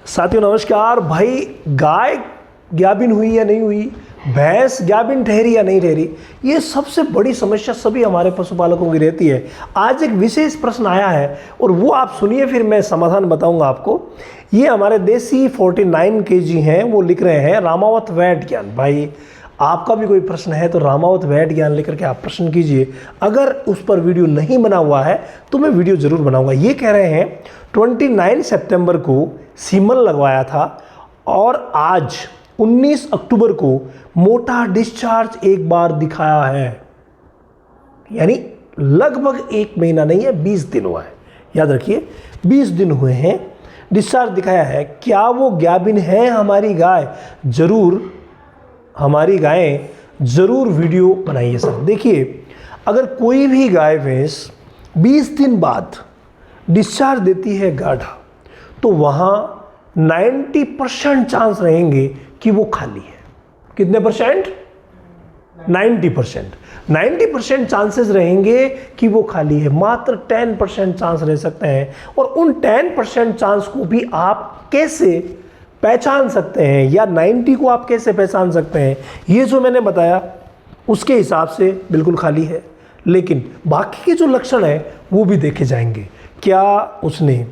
साथियों नमस्कार। भाई, गाय गाभिन हुई या नहीं हुई, भैंस गाभिन ठहरी या नहीं ठहरी, ये सबसे बड़ी समस्या सभी हमारे पशुपालकों की रहती है। आज एक विशेष प्रश्न आया है और वो आप सुनिए, फिर मैं समाधान बताऊंगा आपको। ये हमारे देसी 49 केजी हैं, वो लिख रहे हैं रामावत वैट ज्ञान। भाई, आपका भी कोई प्रश्न है तो रामावत वैट ज्ञान लेकर के आप प्रश्न कीजिए। अगर उस पर वीडियो नहीं बना हुआ है तो मैं वीडियो जरूर बनाऊंगा। ये कह रहे हैं 29 सितंबर को सीमन लगवाया था और आज 19 अक्टूबर को मोटा डिस्चार्ज एक बार दिखाया है, यानी लगभग 1 महीना नहीं है, 20 दिन हुआ है। याद रखिए, 20 दिन हुए हैं, डिस्चार्ज दिखाया है। क्या वो गाभिन है हमारी गाय? जरूर हमारी गायें जरूर वीडियो बनाइए सर। देखिए, अगर कोई भी गाय भैंस 20 दिन बाद डिस्चार्ज देती है गाढ़ा, तो वहाँ 90% चांस रहेंगे कि वो खाली है। कितने परसेंट? 90%। 90% चांसेस रहेंगे कि वो खाली है। मात्र 10% चांस रह सकते हैं। और उन 10% चांस को भी आप कैसे पहचान सकते हैं, या 90 को आप कैसे पहचान सकते हैं? ये जो मैंने बताया उसके हिसाब से बिल्कुल खाली है, लेकिन बाकी के जो लक्षण हैं वो भी देखे जाएंगे। क्या उसने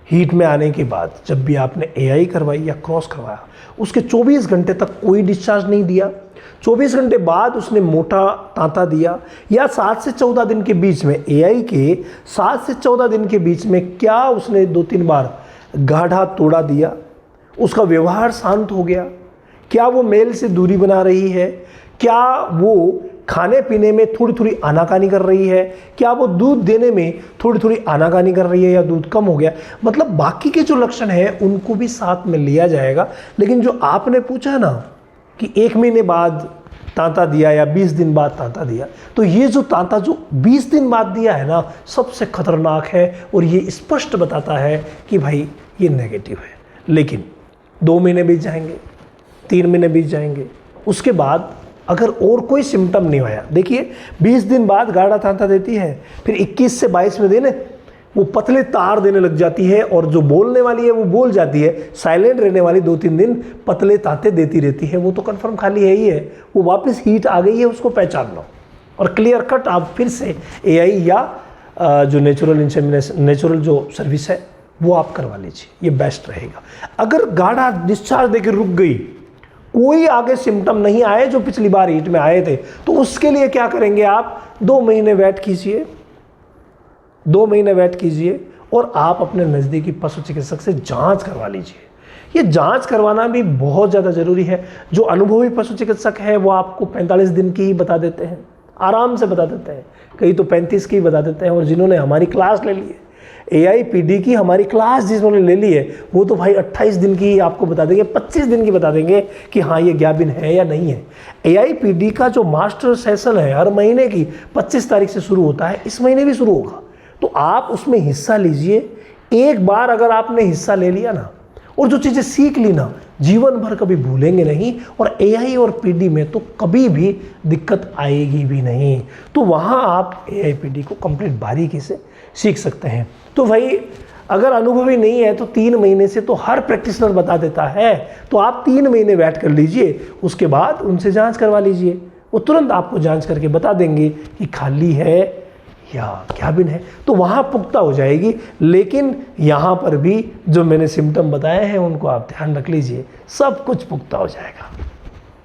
हीट में आने के बाद जब भी आपने एआई करवाई या क्रॉस करवाया, उसके 24 घंटे तक कोई डिस्चार्ज नहीं दिया, 24 घंटे बाद उसने मोटा तांता दिया, या 7 से 14 दिन के बीच में, एआई के 7 से 14 दिन के बीच में क्या उसने 2-3 बार गाढ़ा तोड़ा दिया, उसका व्यवहार शांत हो गया, क्या वो मेल से दूरी बना रही है, क्या वो खाने पीने में थोड़ी थोड़ी आनाकानी कर रही है, क्या वो दूध देने में थोड़ी थोड़ी आनाकानी कर रही है, या दूध कम हो गया। मतलब बाकी के जो लक्षण हैं उनको भी साथ में लिया जाएगा। लेकिन जो आपने पूछा ना कि 1 महीने बाद तांता दिया या 20 दिन बाद तांता दिया, तो ये जो तांता जो 20 दिन बाद दिया है ना, सबसे खतरनाक है और ये स्पष्ट बताता है कि भाई ये नेगेटिव है। लेकिन 2 महीने बीत जाएंगे, 3 महीने बीत जाएंगे, उसके बाद अगर और कोई सिम्टम नहीं आया, देखिए 20 दिन बाद गाढ़ा तांता देती है, फिर 21 से 22वें दिन वो पतले तार देने लग जाती है, और जो बोलने वाली है वो बोल जाती है, साइलेंट रहने वाली 2-3 दिन पतले तांते देती रहती है, वो तो कंफर्म खाली है ही है। वो वापस हीट आ गई है, उसको पहचान लो और क्लियर कट आप फिर से एआई या जो नेचुरल जो सर्विस है वो आप करवा लीजिए, ये बेस्ट रहेगा। अगर गाढ़ा डिस्चार्ज देकर रुक गई, कोई आगे सिम्टम नहीं आए जो पिछली बार हीट में आए थे, तो उसके लिए क्या करेंगे आप? 2 महीने वेट कीजिए, 2 महीने वेट कीजिए और आप अपने नज़दीकी पशु चिकित्सक से जांच करवा लीजिए। ये जांच करवाना भी बहुत ज़्यादा ज़रूरी है। जो अनुभवी पशु चिकित्सक है वो आपको 45 दिन की ही बता देते हैं, आराम से बता देते हैं, कई तो 35 की बता देते हैं। और जिन्होंने हमारी क्लास ले ली है, AIPD की हमारी क्लास जिन्होंने ले ली है, वो तो भाई 28 दिन की आपको बता देंगे, 25 दिन की बता देंगे कि हाँ ये गाभिन है या नहीं है। AIPD का जो मास्टर सेशन है हर महीने की 25 तारीख से शुरू होता है, इस महीने भी शुरू होगा, तो आप उसमें हिस्सा लीजिए। एक बार अगर आपने हिस्सा ले लिया ना और जो चीज़ें सीख ली ना, जीवन भर कभी भूलेंगे नहीं, और AI और PD में तो कभी भी दिक्कत आएगी भी नहीं। तो वहाँ आप AIPD को कंप्लीट बारीकी से सीख सकते हैं। तो भाई, अगर अनुभवी नहीं है तो 3 महीने से तो हर प्रैक्टिशनर बता देता है, तो आप 3 महीने वेट कर लीजिए, उसके बाद उनसे जांच करवा लीजिए। वो तुरंत आपको जांच करके बता देंगे कि खाली है या गाभिन है, तो वहाँ पुख्ता हो जाएगी। लेकिन यहाँ पर भी जो मैंने सिम्टम बताए हैं उनको आप ध्यान रख लीजिए, सब कुछ पुख्ता हो जाएगा।